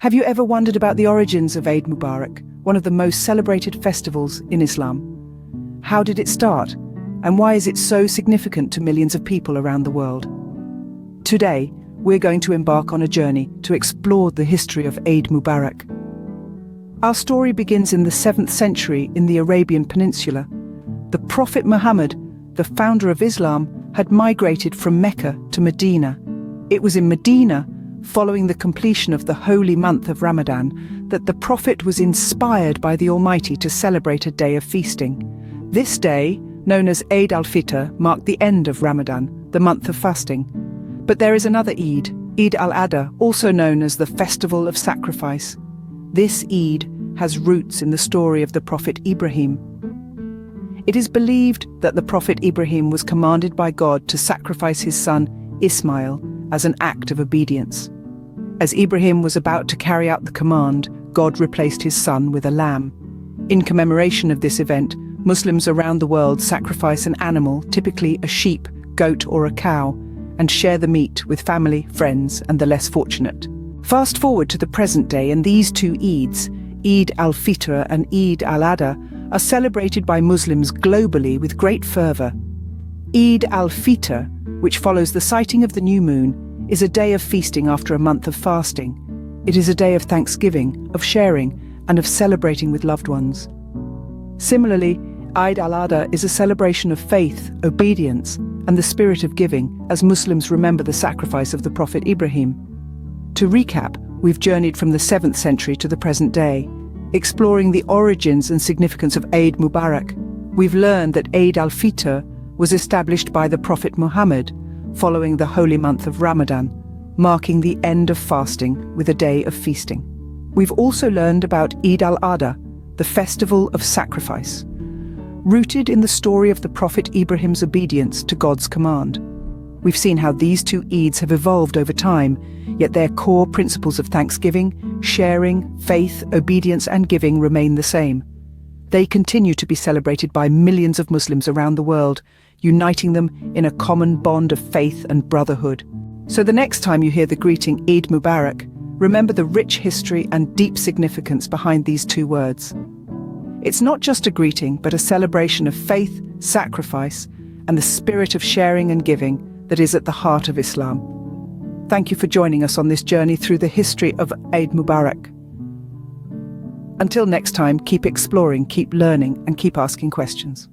Have you ever wondered about the origins of Eid Mubarak, one of the most celebrated festivals in Islam? How did it start, and why is it so significant to millions of people around the world? Today, we're going to embark on a journey to explore the history of Eid Mubarak. Our story begins in the 7th century in the Arabian Peninsula. The Prophet Muhammad, the founder of Islam, had migrated from Mecca to Medina. It was in Medina, following the completion of the holy month of Ramadan, that the Prophet was inspired by the Almighty to celebrate a day of feasting. This day, known as Eid al-Fitr, marked the end of Ramadan, the month of fasting. But there is another Eid, Eid al-Adha, also known as the Festival of Sacrifice. This Eid has roots in the story of the Prophet Ibrahim. It is believed that the Prophet Ibrahim was commanded by God to sacrifice his son Ismail as an act of obedience. As Ibrahim was about to carry out the command, God replaced his son with a lamb. In commemoration of this event, Muslims around the world sacrifice an animal, typically a sheep, goat or a cow, and share the meat with family, friends, and the less fortunate. Fast forward to the present day, and these two Eids, Eid al-Fitr and Eid al-Adha, are celebrated by Muslims globally with great fervour. Eid al-Fitr, which follows the sighting of the new moon, is a day of feasting after a month of fasting. It is a day of thanksgiving, of sharing, and of celebrating with loved ones. Similarly, Eid al-Adha is a celebration of faith, obedience, and the spirit of giving, as Muslims remember the sacrifice of the Prophet Ibrahim. To recap, we've journeyed from the 7th century to the present day, exploring the origins and significance of Eid Mubarak. We've learned that Eid al-Fitr was established by the Prophet Muhammad following the holy month of Ramadan, marking the end of fasting with a day of feasting. We've also learned about Eid al-Adha, the festival of sacrifice, rooted in the story of the Prophet Ibrahim's obedience to God's command. We've seen how these two Eids have evolved over time, yet their core principles of thanksgiving, sharing, faith, obedience, and giving remain the same. They continue to be celebrated by millions of Muslims around the world, uniting them in a common bond of faith and brotherhood. So the next time you hear the greeting Eid Mubarak, remember the rich history and deep significance behind these two words. It's not just a greeting, but a celebration of faith, sacrifice, and the spirit of sharing and giving that is at the heart of Islam. Thank you for joining us on this journey through the history of Eid Mubarak. Until next time, keep exploring, keep learning, and keep asking questions.